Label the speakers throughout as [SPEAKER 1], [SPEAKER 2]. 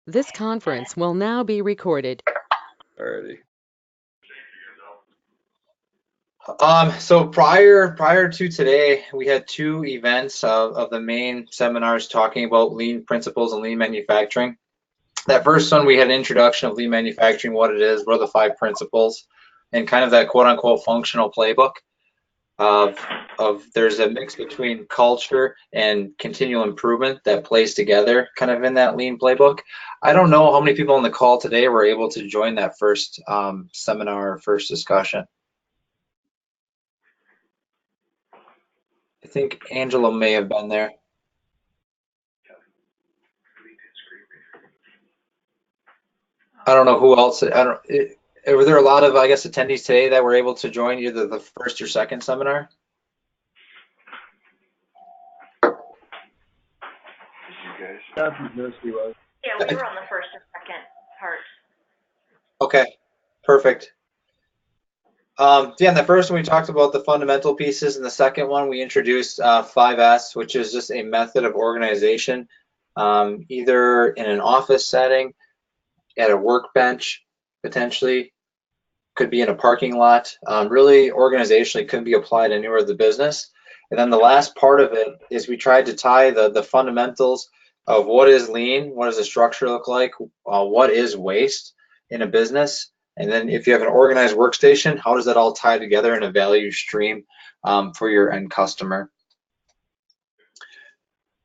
[SPEAKER 1] This conference will now be recorded.
[SPEAKER 2] Alrighty. So prior to today, we had two events of the main seminars talking about lean principles and lean manufacturing. That first one, we had an introduction of lean manufacturing, what it is, what are the 5 principles, and kind of that quote unquote functional playbook of there's a mix between culture and continual improvement that plays together kind of in that lean playbook. I don't know how many people on the call today were able to join that first seminar, first discussion. I think Angela may have been there. I don't know who else. Were there a lot of, I guess, attendees today that were able to join either the first or second seminar?
[SPEAKER 3] Yeah, we were on the first and second part.
[SPEAKER 2] Okay, perfect. Yeah, in the first one we talked about the fundamental pieces. In the second one we introduced 5S, which is just a method of organization, either in an office setting, at a workbench, potentially, could be in a parking lot. Really, organizationally, could be applied anywhere in the business. And then the last part of it is we tried to tie the fundamentals of what is lean, what does the structure look like, what is waste in a business, and then if you have an organized workstation, how does that all tie together in a value stream for your end customer?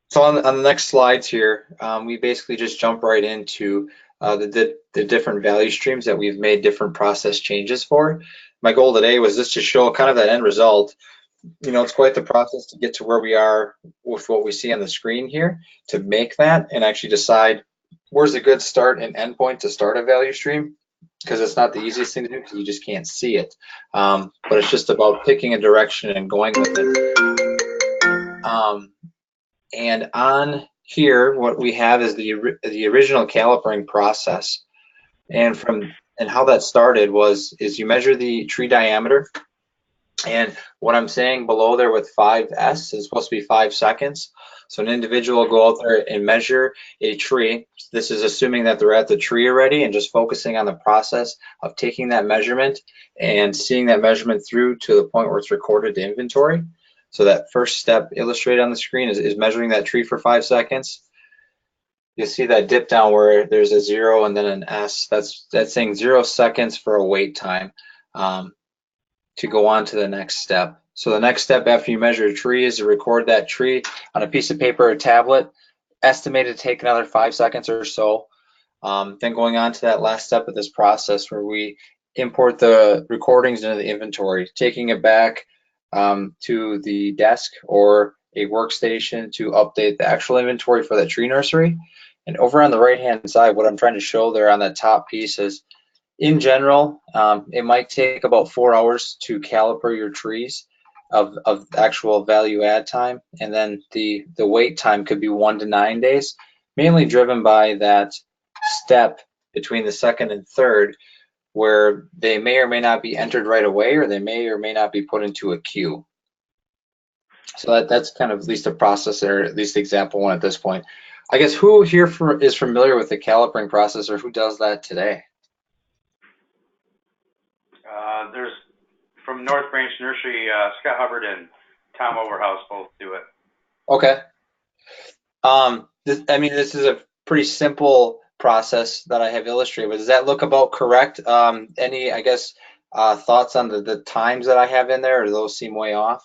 [SPEAKER 2] So on the next slides here, we basically just jump right into the different value streams that we've made different process changes for. My goal today was just to show kind of that end result. You know, it's quite the process to get to where we are with what we see on the screen here, to make that and actually decide where's a good start and end point to start a value stream, because it's not the easiest thing to do because you just can't see it. But it's just about picking a direction and going with it. And on here, what we have is the original calipering process. And how that started is you measure the tree diameter. And what I'm saying below there with 5S is supposed to be 5 seconds. So an individual will go out there and measure a tree. This is assuming that they're at the tree already and just focusing on the process of taking that measurement and seeing that measurement through to the point where it's recorded to inventory. So that first step illustrated on the screen is measuring that tree for 5 seconds. You see that dip down where there's a 0 and then an S. That's saying 0 seconds for a wait time to go on to the next step. So the next step after you measure a tree is to record that tree on a piece of paper or tablet, estimated to take another 5 seconds or so. Then going on to that last step of this process where we import the recordings into the inventory, taking it back to the desk or a workstation to update the actual inventory for that tree nursery. And over on the right hand side, what I'm trying to show there on that top piece is, in general, it might take about 4 hours to caliper your trees of actual value add time, and then the wait time could be 1 to 9 days, mainly driven by that step between the second and third, where they may or may not be entered right away, or they may or may not be put into a queue. So that's kind of at least a process, or at least example one at this point. I guess who here is familiar with the calipering process, or who does that today?
[SPEAKER 4] There's from North Branch Nursery, Scott Hubbard and Tom Overhouse both do it.
[SPEAKER 2] Okay. I mean, this is a pretty simple process that I have illustrated, but does that look about correct? Any, I guess, thoughts on the times that I have in there, or do those seem way off?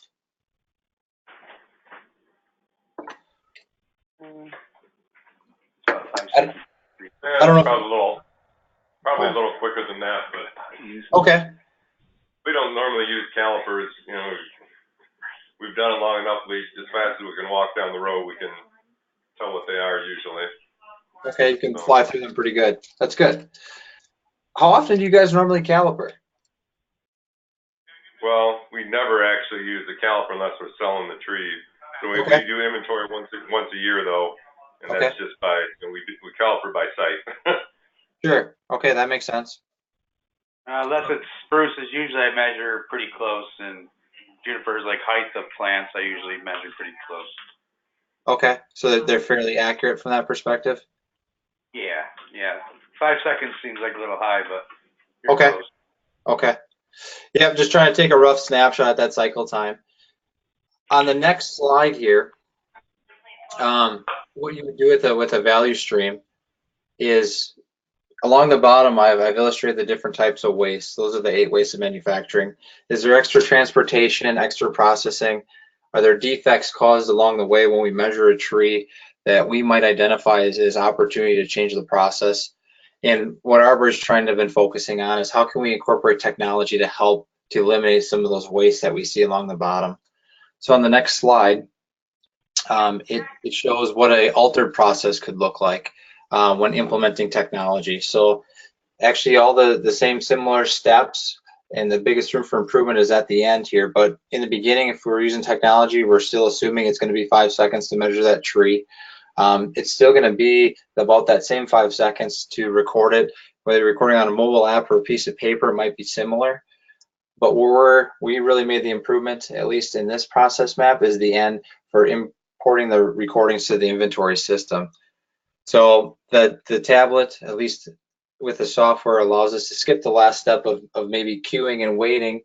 [SPEAKER 4] I
[SPEAKER 2] don't know.
[SPEAKER 5] Probably a little quicker than that, but
[SPEAKER 2] okay.
[SPEAKER 5] We don't normally use calipers. You know, we've done it long enough. As fast as we can walk down the road, we can tell what they are usually.
[SPEAKER 2] Okay, you can fly through them pretty good. That's good. How often do you guys normally caliper?
[SPEAKER 5] Well, we never actually use the caliper unless we're selling the trees. So we do inventory once a year though, and that's just by, we caliper by site.
[SPEAKER 2] Sure. Okay, that makes sense.
[SPEAKER 4] Unless it's spruces, usually I measure pretty close, and junipers, like height of plants, I usually measure pretty close.
[SPEAKER 2] Okay, so they're fairly accurate from that perspective?
[SPEAKER 4] Yeah, Yeah, 5 seconds seems like a little high, but you're
[SPEAKER 2] Okay.
[SPEAKER 4] close.
[SPEAKER 2] Okay. Yeah, I'm just trying to take a rough snapshot at that cycle time. On the next slide here, what you would do with a value stream is along the bottom, I've illustrated the different types of waste. Those are the 8 wastes of manufacturing. Is there extra transportation, extra processing? Are there defects caused along the way when we measure a tree that we might identify as opportunity to change the process? And what Arbor is trying to have been focusing on is how can we incorporate technology to help to eliminate some of those wastes that we see along the bottom. So on the next slide, it shows what an altered process could look like when implementing technology. So actually all the same similar steps, and the biggest room for improvement is at the end here. But in the beginning, if we're using technology, we're still assuming it's going to be 5 seconds to measure that tree. It's still going to be about that same 5 seconds to record it. Whether you're recording on a mobile app or a piece of paper, it might be similar. But where we really made the improvement, at least in this process map, is the end for importing the recordings to the inventory system. So the tablet, at least with the software, allows us to skip the last step of maybe queuing and waiting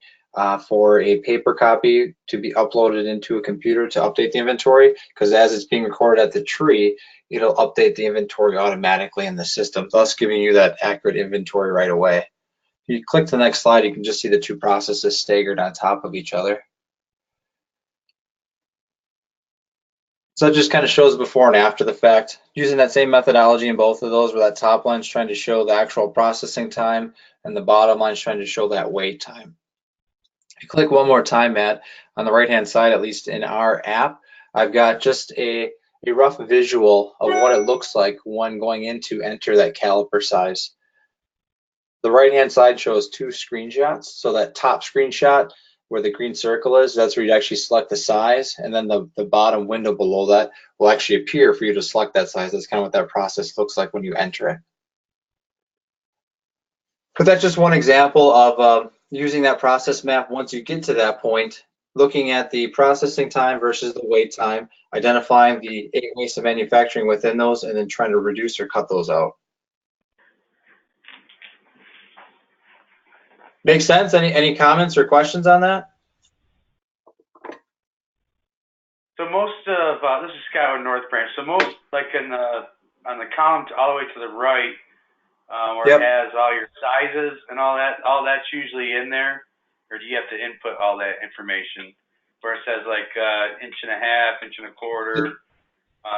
[SPEAKER 2] for a paper copy to be uploaded into a computer to update the inventory, because as it's being recorded at the tree, it'll update the inventory automatically in the system, thus giving you that accurate inventory right away. If you click to the next slide, you can just see the 2 processes staggered on top of each other. So that just kind of shows before and after the fact, using that same methodology in both of those, where that top line's trying to show the actual processing time and the bottom line's trying to show that wait time. If you click one more time, Matt, on the right-hand side, at least in our app, I've got just a rough visual of what it looks like when going in to enter that caliper size. The right-hand side shows 2 screenshots. So that top screenshot where the green circle is, that's where you actually select the size, and then the bottom window below that will actually appear for you to select that size. That's kind of what that process looks like when you enter it. But that's just one example of using that process map. Once you get to that point, looking at the processing time versus the wait time, identifying the 8 wastes of manufacturing within those, and then trying to reduce or cut those out. Make sense? Any comments or questions on that?
[SPEAKER 4] So most of this is Scott with North Branch. So most, like on the column all the way to the right, where
[SPEAKER 2] Yep.
[SPEAKER 4] it has all your sizes and all that's usually in there, or do you have to input all that information? Where it says like 1.5 inches, 1.25 inches,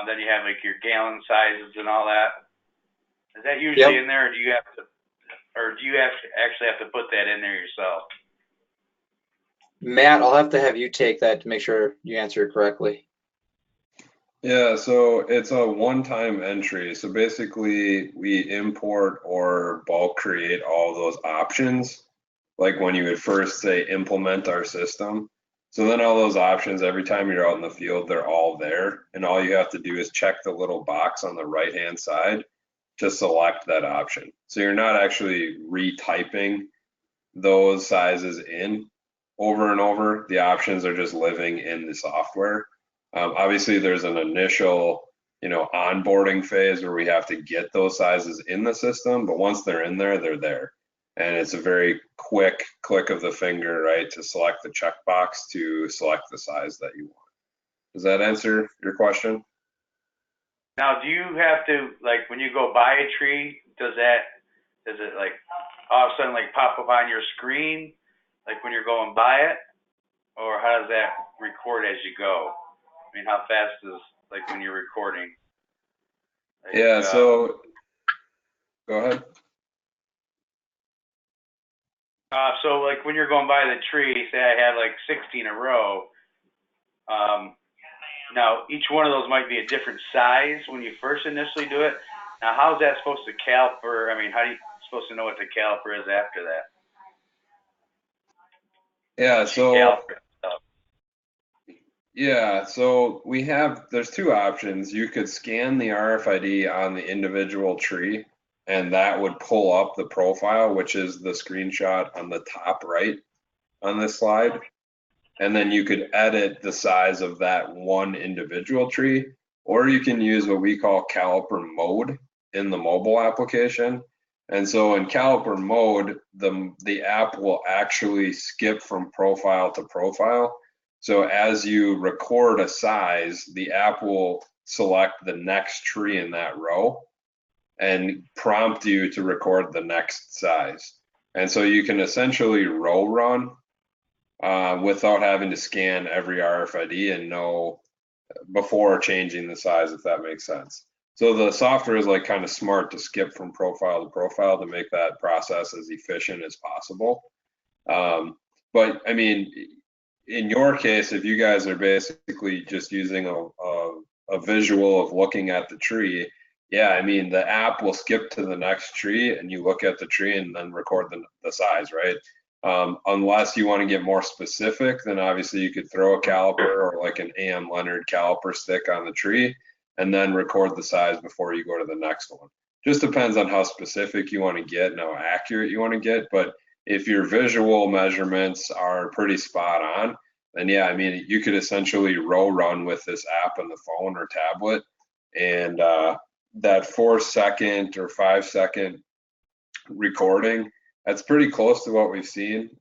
[SPEAKER 4] then you have like your gallon sizes and all that. Is that usually in there, or do you have to actually have to put that in there yourself?
[SPEAKER 2] Matt, I'll have to have you take that to make sure you answer it correctly.
[SPEAKER 6] Yeah, so it's a one-time entry. So basically we import or bulk create all those options, like when you would first say implement our system. So then all those options, every time you're out in the field, they're all there. And all you have to do is check the little box on the right-hand side to select that option. So you're not actually retyping those sizes in over and over. The options are just living in the software. Obviously, there's an initial, onboarding phase where we have to get those sizes in the system, but once they're in there, they're there. And it's a very quick click of the finger, right, to select the checkbox to select the size that you want. Does that answer your question?
[SPEAKER 4] Now, do you have to, like, when you go buy a tree, does it like all of a sudden like pop up on your screen, like when you're going by it, or how does that record as you go? I mean, how fast is like when you're recording? Like,
[SPEAKER 6] yeah. So go ahead.
[SPEAKER 4] So like when you're going by the tree, say I have like 60 in a row. Now each one of those might be a different size when you first initially do it. Now how's that supposed to caliper? I mean, how are you supposed to know what the caliper is after that?
[SPEAKER 6] Yeah, so there's 2 options. You could scan the RFID on the individual tree, and that would pull up the profile, which is the screenshot on the top right on this slide. And then you could edit the size of that one individual tree, or you can use what we call caliper mode. in the mobile application. And so in caliper mode, the app will actually skip from profile to profile. So as you record a size, the app will select the next tree in that row and prompt you to record the next size. And so you can essentially row run without having to scan every RFID and know before changing the size, if that makes sense. So the software is like kind of smart to skip from profile to profile to make that process as efficient as possible. But I mean, in your case, if you guys are basically just using a visual of looking at the tree, yeah, I mean, the app will skip to the next tree and you look at the tree and then record the size, right? Unless you want to get more specific, then obviously you could throw a caliper or like an AM Leonard caliper stick on the tree and then record the size before you go to the next one. Just depends on how specific you want to get and how accurate you want to get. But if your visual measurements are pretty spot on, then yeah, I mean, you could essentially row run with this app on the phone or tablet, and that 4-second or 5-second recording, that's pretty close to what we've seen.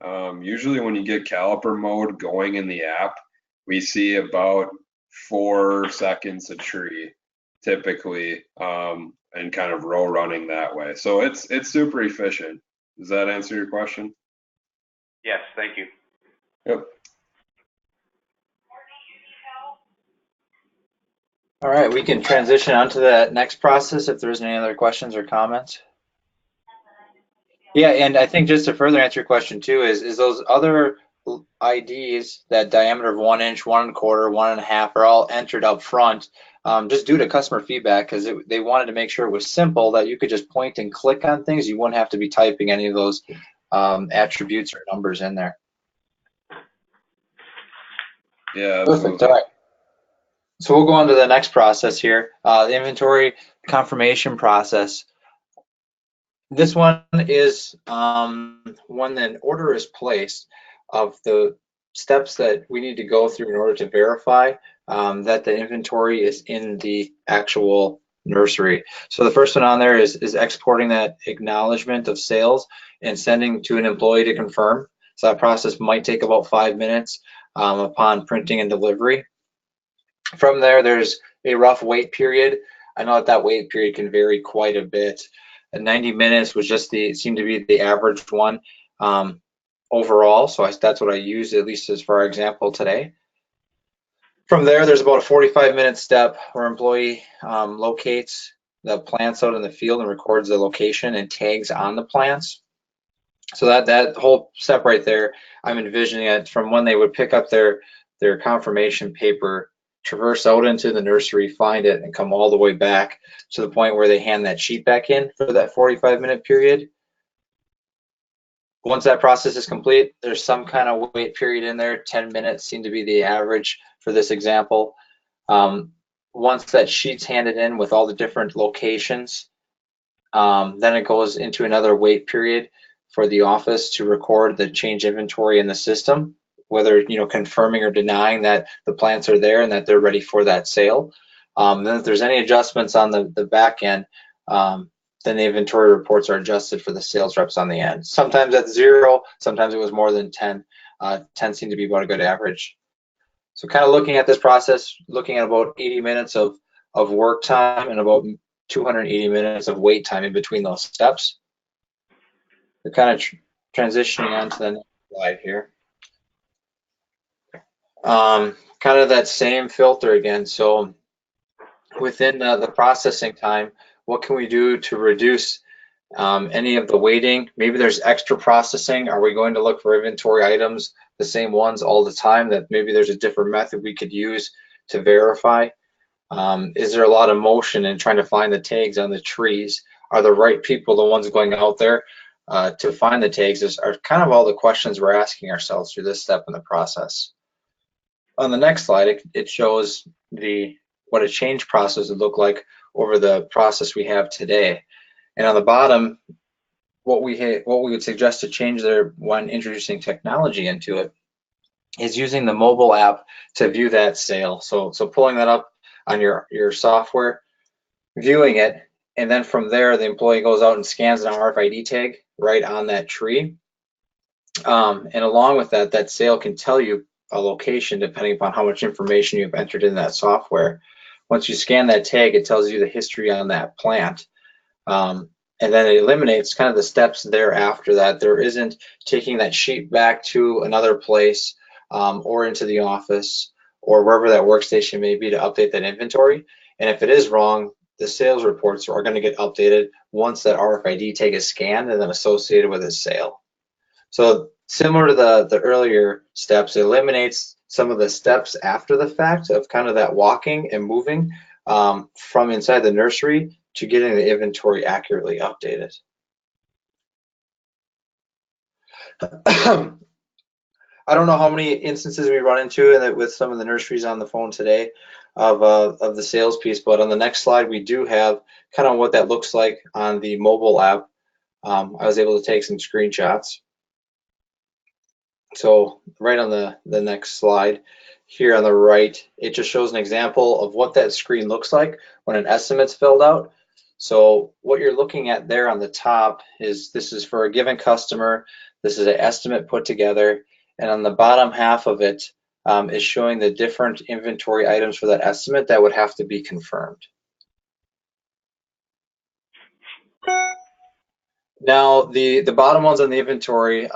[SPEAKER 6] Usually when you get caliper mode going in the app, we see about 4 seconds a tree typically, and kind of row running that way. So it's super efficient. Does that answer your question?
[SPEAKER 4] Yes, thank you.
[SPEAKER 6] Yep.
[SPEAKER 2] All right, we can transition on to that next process if there's any other questions or comments. Yeah, and I think just to further answer your question too, is those other IDs, that diameter of 1 inch, 1 1/4, 1 1/2 are all entered up front, just due to customer feedback, because they wanted to make sure it was simple, that you could just point and click on things. You wouldn't have to be typing any of those attributes or numbers in there.
[SPEAKER 6] Yeah.
[SPEAKER 2] Perfect. All right. So we'll go on to the next process here, the inventory confirmation process. This one is when an order is placed, of the steps that we need to go through in order to verify that the inventory is in the actual nursery. So the first one on there is exporting that acknowledgement of sales and sending to an employee to confirm. So that process might take about 5 minutes upon printing and delivery. From there, there's a rough wait period. I know that wait period can vary quite a bit. And 90 minutes was just seemed to be the average one overall. So that's what I used, at least as for our example today. From there, there's about a 45-minute step where employee locates the plants out in the field and records the location and tags on the plants. So that whole step right there, I'm envisioning it from when they would pick up their confirmation paper, traverse out into the nursery, find it, and come all the way back to the point where they hand that sheet back in for that 45-minute period. Once that process is complete, there's some kind of wait period in there. 10 minutes seem to be the average for this example. Once that sheet's handed in with all the different locations, then it goes into another wait period for the office to record the change inventory in the system, whether confirming or denying that the plants are there and that they're ready for that sale. Then if there's any adjustments on the back end, then the inventory reports are adjusted for the sales reps on the end. Sometimes that's 0, sometimes it was more than 10. 10 seemed to be about a good average. So kind of looking at this process, looking at about 80 minutes of work time and about 280 minutes of wait time in between those steps. We're kind of transitioning on to the next slide here. Kind of that same filter again. So within the processing time, what can we do to reduce any of the waiting? Maybe there's extra processing. Are we going to look for inventory items, the same ones all the time, that maybe there's a different method we could use to verify? Is there a lot of motion in trying to find the tags on the trees? Are the right people the ones going out there to find the tags? Are kind of all the questions we're asking ourselves through this step in the process. On the next slide, it shows what a change process would look like over the process we have today. And on the bottom, what we would suggest to change there when introducing technology into it is using the mobile app to view that sale. So pulling that up on your software, viewing it, And then from there, the employee goes out and scans an RFID tag right on that tree. And along with that, that sale can tell you a location depending upon how much information you've entered in that software. Once you scan that tag, it tells you the history on that plant. And then it eliminates kind of the steps thereafter that. There isn't taking that sheet back to another place or into the office or wherever that workstation may be to update that inventory. And if it is wrong, the sales reports are going to get updated once that RFID tag is scanned and then associated with a sale. So similar to the earlier steps, it eliminates some of the steps after the fact of kind of that walking and moving from inside the nursery to getting the inventory accurately updated. I don't know how many instances we run into with some of the nurseries on the phone today of the sales piece, but on the next slide we do have kind of what that looks like on the mobile app. I was able to take some screenshots. So right on the next slide here on the right, it just shows an example of what that screen looks like when an estimate's filled out. So what you're looking at there on the top is this is for a given customer. This is an estimate put together, and on the bottom half of it is showing the different inventory items for that estimate that would have to be confirmed. Now the bottom ones on the inventory,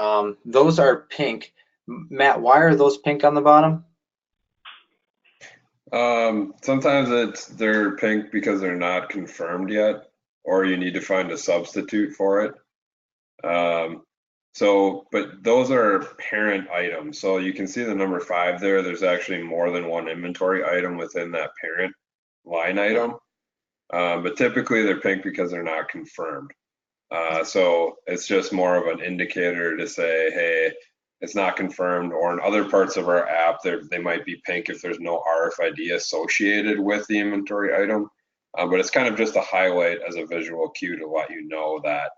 [SPEAKER 2] those are pink. Matt, why are those pink on the bottom?
[SPEAKER 6] Sometimes they're pink because they're not confirmed yet, or you need to find a substitute for it. But those are parent items. So you can see the number 5 there. There's actually more than one inventory item within that parent line item. But typically they're pink because they're not confirmed. So it's just more of an indicator to say, hey, it's not confirmed, or in other parts of our app, they might be pink if there's no RFID associated with the inventory item. But it's kind of just a highlight as a visual cue to let you know that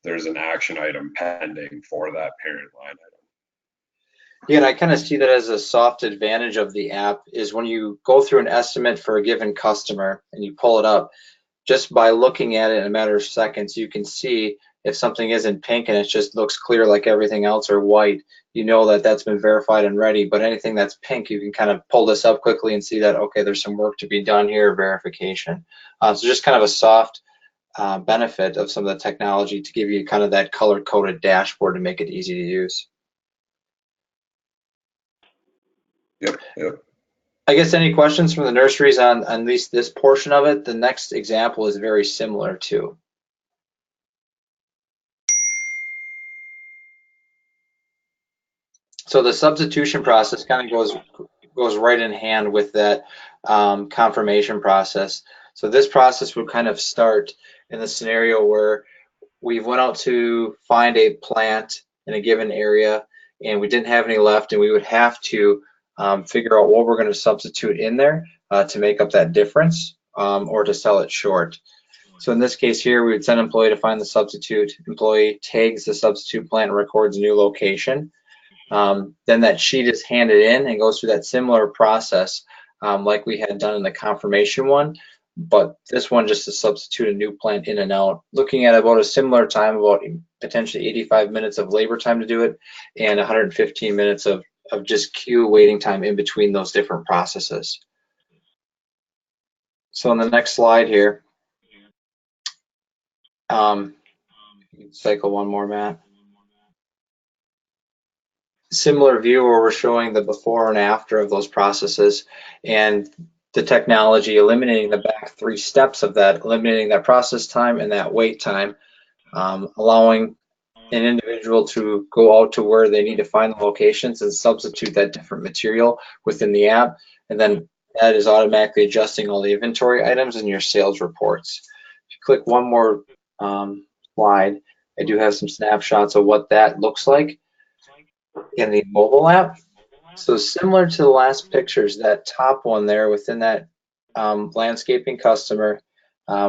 [SPEAKER 6] there's an action item pending for that parent line item.
[SPEAKER 2] Yeah, and I kind of see that as a soft advantage of the app is when you go through an estimate for a given customer and you pull it up, just by looking at it in a matter of seconds, you can see if something isn't pink and it just looks clear like everything else or white, you know that that's been verified and ready. But anything that's pink, you can kind of pull this up quickly and see that, okay, there's some work to be done here, verification. So just kind of a soft benefit of some of the technology to give you kind of that color-coded dashboard to make it easy to use.
[SPEAKER 6] Yep.
[SPEAKER 2] I guess any questions from the nurseries on at least this portion of it? The next example is very similar too. So the substitution process kind of goes right in hand with that confirmation process. So this process would kind of start in the scenario where we went out to find a plant in a given area and we didn't have any left, and we would have to figure out what we're going to substitute in there to make up that difference or to sell it short. So in this case here, we would send an employee to find the substitute. Employee tags the substitute plant and records a new location. Then that sheet is handed in and goes through that similar process like we had done in the confirmation one, but this one just to substitute a new plant in and out. Looking at about a similar time, about potentially 85 minutes of labor time to do it and 115 minutes of just queue waiting time in between those different processes. So on the next slide here, cycle one more, Matt. Similar view where we're showing the before and after of those processes and the technology eliminating the back 3 steps of that, eliminating that process time and that wait time, allowing an individual to go out to where they need to find the locations and substitute that different material within the app, and then that is automatically adjusting all the inventory items in your sales reports. If you click one more slide, I do have some snapshots of what that looks like in the mobile app. So similar to the last pictures, that top one there within that landscaping customer,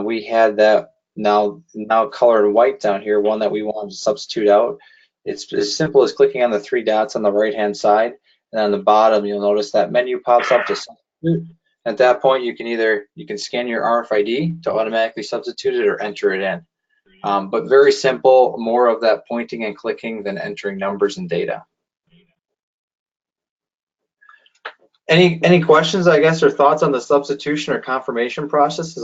[SPEAKER 2] we had that now colored white down here, one that we wanted to substitute out. It's as simple as clicking on the 3 dots on the right hand side, and on the bottom you'll notice that menu pops up to substitute. At that point, you can scan your RFID to automatically substitute it or enter it in. But very simple, more of that pointing and clicking than entering numbers and data. Any questions, I guess, or thoughts on the substitution or confirmation process? Does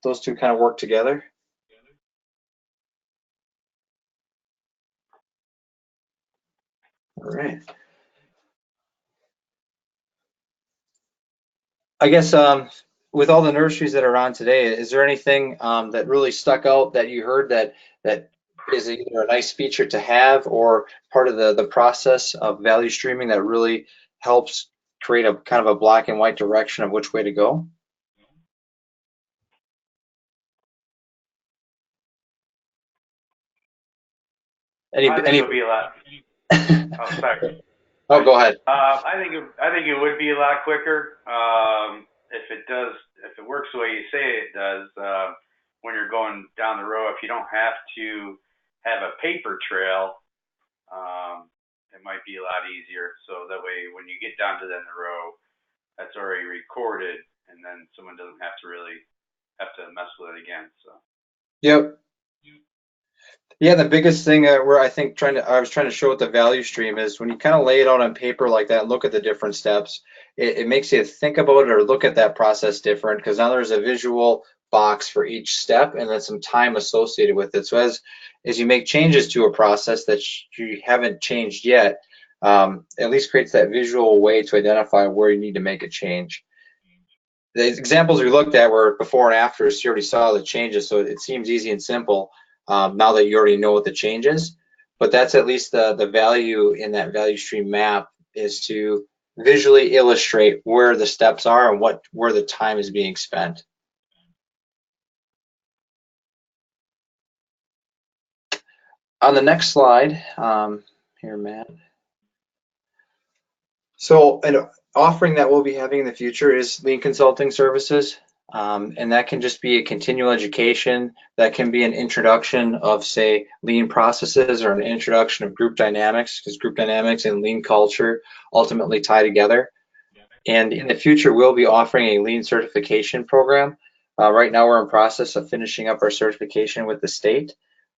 [SPEAKER 2] those two kind of work together? All right. I guess with all the nurseries that are on today, is there anything that really stuck out that you heard that is either a nice feature to have or part of the process of value streaming that really helps create a kind of a black and white direction of which way to go?
[SPEAKER 4] I think it would be a lot. Oh, sorry.
[SPEAKER 2] Oh, go ahead.
[SPEAKER 4] I think it would be a lot quicker if it works the way you say it does. When you're going down the road, if you don't have to have a paper trail, it might be a lot easier. So that way, when you get down to the end of the row, that's already recorded, and then someone doesn't have to really have to mess with it again. So. Yep.
[SPEAKER 2] Yeah, the biggest thing where I think I was trying to show with the value stream is when you kind of lay it out on paper like that and look at the different steps, it makes you think about it or look at that process different, because now there's a visual box for each step and then some time associated with it. So as you make changes to a process that you haven't changed yet, at least creates that visual way to identify where you need to make a change. The examples we looked at were before and after, so you already saw the changes, so it seems easy and simple. Now that you already know what the change is, but that's at least the value in that value stream map, is to visually illustrate where the steps are and where the time is being spent. On the next slide, here, Matt. So an offering that we'll be having in the future is lean consulting services. And that can just be a continual education. That can be an introduction of, say, lean processes, or an introduction of group dynamics, because group dynamics and lean culture ultimately tie together. And in the future, we'll be offering a lean certification program. Right now, we're in process of finishing up our certification with the state.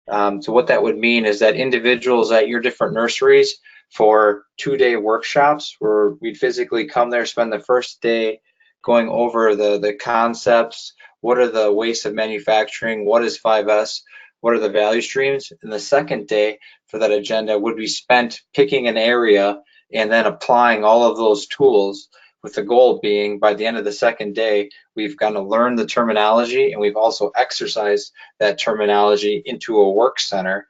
[SPEAKER 2] So what that would mean is that individuals at your different nurseries for 2-day workshops, where we'd physically come there, spend the first day going over the concepts, what are the wastes of manufacturing, what is 5S, what are the value streams, and the second day for that agenda would be spent picking an area and then applying all of those tools, with the goal being by the end of the second day, we've got to learn the terminology, and we've also exercised that terminology into a work center.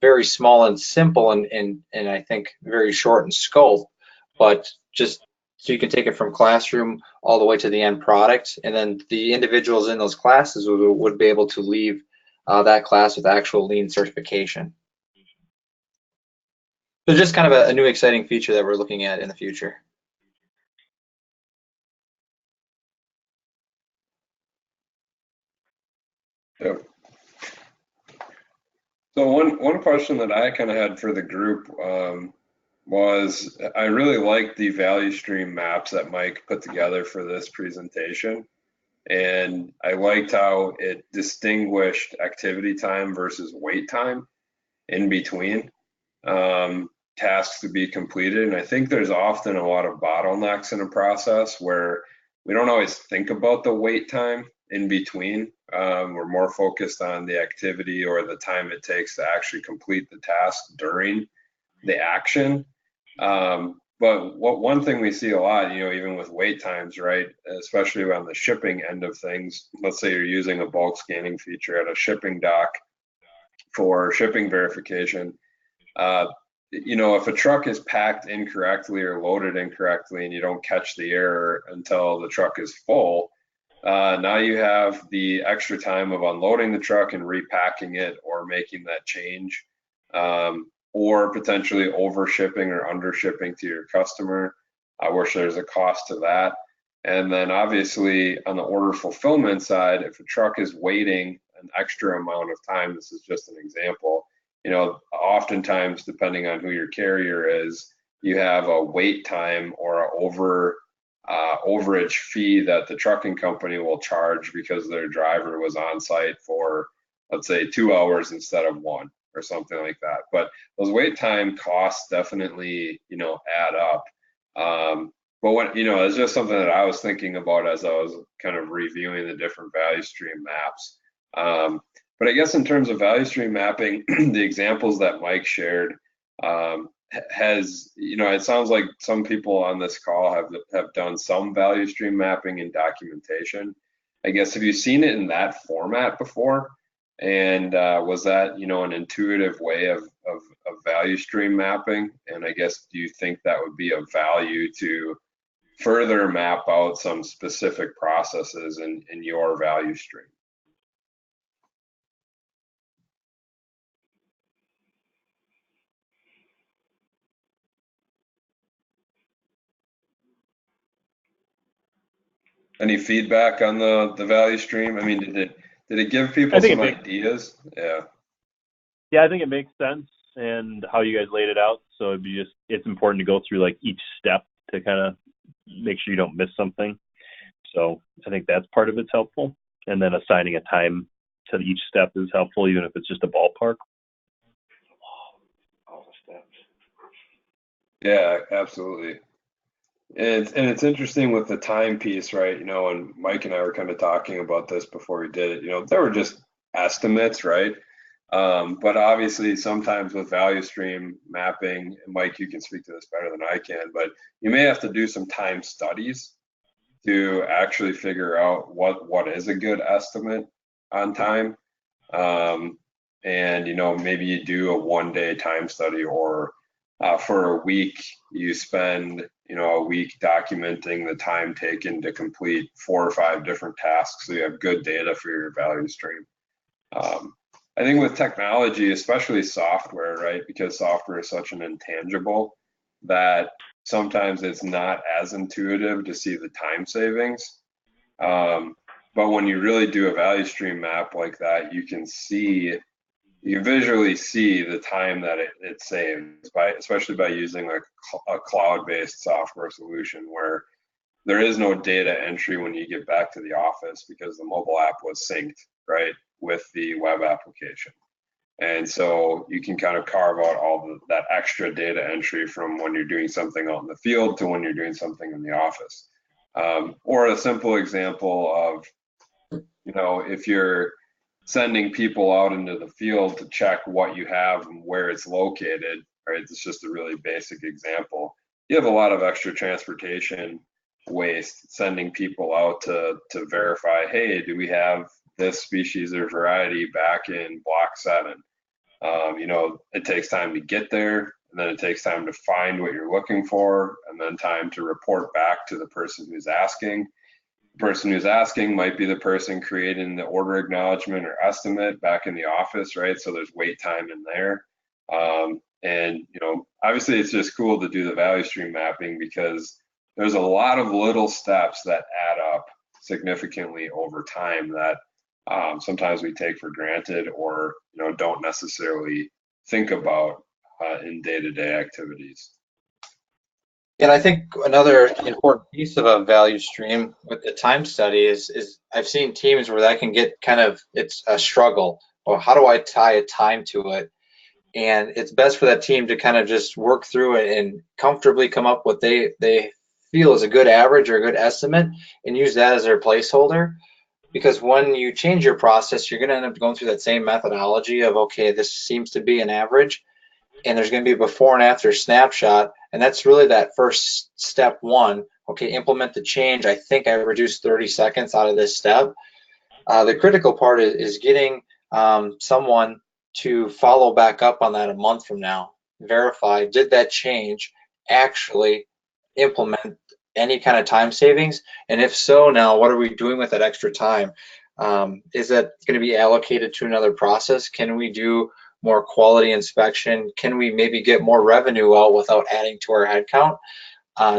[SPEAKER 2] Very small and simple, and I think very short in scope, but just so you can take it from classroom all the way to the end product, and then the individuals in those classes would be able to leave that class with actual lean certification. So just kind of a new exciting feature that we're looking at in the future.
[SPEAKER 6] Yep. So one question that I kind of had for the group was, I really liked the value stream maps that Mike put together for this presentation. And I liked how it distinguished activity time versus wait time in between tasks to be completed. And I think there's often a lot of bottlenecks in a process where we don't always think about the wait time in between. We're more focused on the activity or the time it takes to actually complete the task during the action. But one thing we see a lot, even with wait times, right, especially on the shipping end of things, let's say you're using a bulk scanning feature at a shipping dock for shipping verification. If a truck is packed incorrectly or loaded incorrectly and you don't catch the error until the truck is full, now you have the extra time of unloading the truck and repacking it or making that change, or potentially over shipping or under shipping to your customer, which there's a cost to that. And then obviously on the order fulfillment side, if a truck is waiting an extra amount of time, this is just an example, oftentimes depending on who your carrier is, you have a wait time or a over overage fee that the trucking company will charge because their driver was on site for, let's say, 2 hours instead of 1 or something like that. But those wait time costs definitely, add up. But what, it's just something that I was thinking about as I was kind of reviewing the different value stream maps. But I guess in terms of value stream mapping, the examples that Mike shared has, it sounds like some people on this call have done some value stream mapping and documentation. I guess, have you seen it in that format before? And was that, an intuitive way of value stream mapping? And I guess, do you think that would be of value to further map out some specific processes in your value stream? Any feedback on the value stream? I mean, did it give people some ideas? Yeah.
[SPEAKER 7] Yeah, I think it makes sense, and how you guys laid it out. So it's important to go through like each step to kind of make sure you don't miss something. So I think that's part of it's helpful. And then assigning a time to each step is helpful, even if it's just a ballpark.
[SPEAKER 3] All the steps.
[SPEAKER 6] Yeah, absolutely. And it's interesting with the time piece, right? And Mike and I were kind of talking about this before we did it. There were just estimates, right? But obviously sometimes with value stream mapping, and Mike, you can speak to this better than I can, but you may have to do some time studies to actually figure out what is a good estimate on time. And, maybe you do a 1-day time study, or for a week, you spend, a week documenting the time taken to complete 4 or 5 different tasks, so you have good data for your value stream. I think with technology, especially software, right, because software is such an intangible that sometimes it's not as intuitive to see the time savings. But when you really do a value stream map like that, you can visually see the time that it saves, especially by using like a cloud-based software solution where there is no data entry when you get back to the office because the mobile app was synced, right, with the web application. And so you can kind of carve out that extra data entry from when you're doing something out in the field to when you're doing something in the office. Or a simple example of, if you're sending people out into the field to check what you have and where it's located, right? It's just a really basic example. You have a lot of extra transportation waste sending people out to verify, hey, do we have this species or variety back in block 7? It takes time to get there, and then it takes time to find what you're looking for, and then time to report back to the person who's asking. The person who's asking might be the person creating the order acknowledgement or estimate back in the office, right? So there's wait time in there. And obviously it's just cool to do the value stream mapping because there's a lot of little steps that add up significantly over time that sometimes we take for granted or don't necessarily think about in day-to-day activities.
[SPEAKER 2] And I think another important piece of a value stream with the time study is I've seen teams where that can get it's a struggle. Well, how do I tie a time to it? And it's best for that team to kind of just work through it and comfortably come up with they feel is a good average or a good estimate and use that as their placeholder. Because when you change your process, you're going to end up going through that same methodology of, okay, this seems to be an average, and there's going to be a before and after snapshot, and that's really that first step 1. Okay, implement the change. I think I reduced 30 seconds out of this step. The critical part is getting someone to follow back up on that a month from now, verify, did that change actually implement any kind of time savings? And if so, now what are we doing with that extra time? Is that going to be allocated to another process? Can we do more quality inspection? Can we maybe get more revenue out without adding to our headcount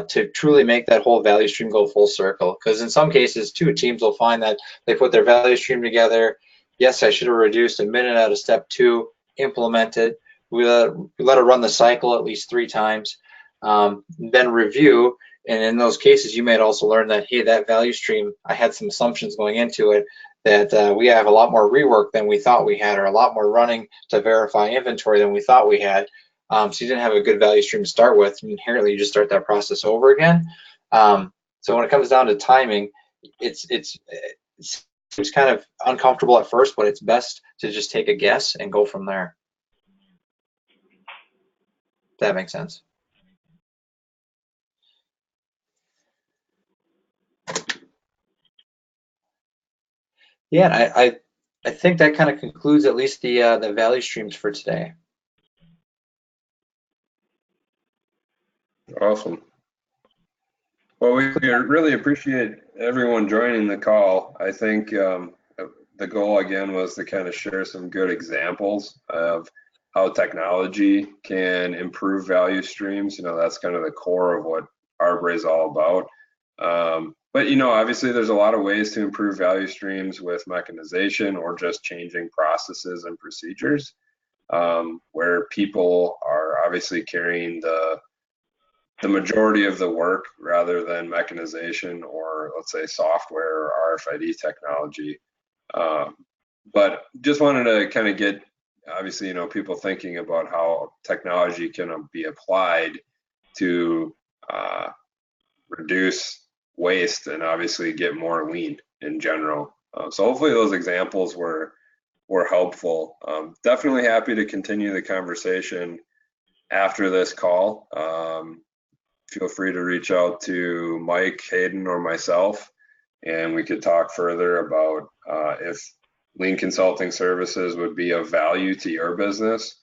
[SPEAKER 2] to truly make that whole value stream go full circle? Because in some cases too, teams will find that they put their value stream together. Yes, I should have reduced a minute out of step 2, implement it. We let it run the cycle at least 3 times, then review. And in those cases, you might also learn that, hey, that value stream, I had some assumptions going into it that we have a lot more rework than we thought we had, or a lot more running to verify inventory than we thought we had. So you didn't have a good value stream to start with, and inherently you just start that process over again. So when it comes down to timing, it's kind of uncomfortable at first, but it's best to just take a guess and go from there. If that makes sense. Yeah, I think that kind of concludes at least the value streams for today.
[SPEAKER 6] Awesome. Well, we really appreciate everyone joining the call. I think the goal again was to kind of share some good examples of how technology can improve value streams. You know, that's kind of the core of what Arbor is all about. But, you know, obviously there's a lot of ways to improve value streams with mechanization or just changing processes and procedures, where people are obviously carrying the majority of the work rather than mechanization or, let's say, software or RFID technology. But just wanted to kind of get, obviously, you know, people thinking about how technology can be applied to reduce waste and obviously get more lean in general. So hopefully those examples were helpful. Definitely happy to continue the conversation after this call. Feel free to reach out to Mike, Hayden, or myself, and we could talk further about if lean consulting services would be of value to your business.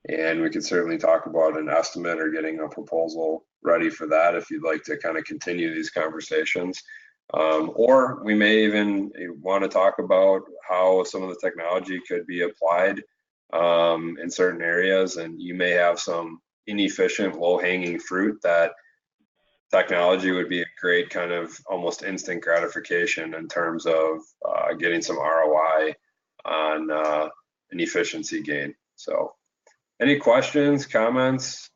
[SPEAKER 6] And we could certainly talk about an estimate or getting a proposal ready for that if you'd like to kind of continue these conversations. Or we may even want to talk about how some of the technology could be applied in certain areas, and you may have some inefficient, low-hanging fruit that technology would be a great kind of almost instant gratification in terms of getting some ROI on an efficiency gain. So any questions, comments,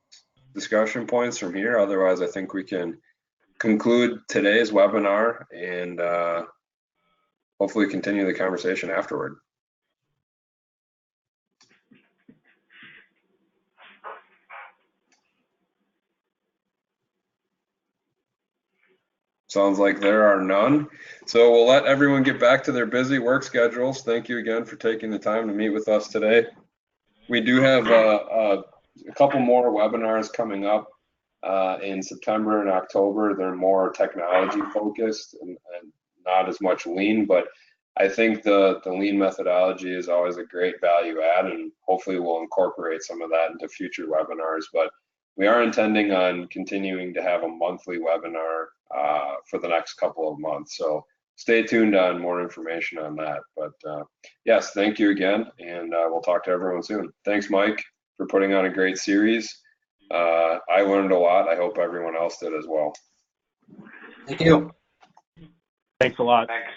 [SPEAKER 6] discussion points from here? Otherwise, I think we can conclude today's webinar and hopefully continue the conversation afterward. Sounds like there are none. So we'll let everyone get back to their busy work schedules. Thank you again for taking the time to meet with us today. We do have a couple more webinars coming up in September and October. They're more technology focused and not as much lean, but I think the lean methodology is always a great value add, and hopefully we'll incorporate some of that into future webinars. But we are intending on continuing to have a monthly webinar for the next couple of months. So stay tuned on more information on that. But yes, thank you again, and we'll talk to everyone soon. Thanks, Mike, for putting on a great series. I learned a lot. I hope everyone else did as well.
[SPEAKER 2] Thank you.
[SPEAKER 7] Thanks a lot.
[SPEAKER 4] Thanks.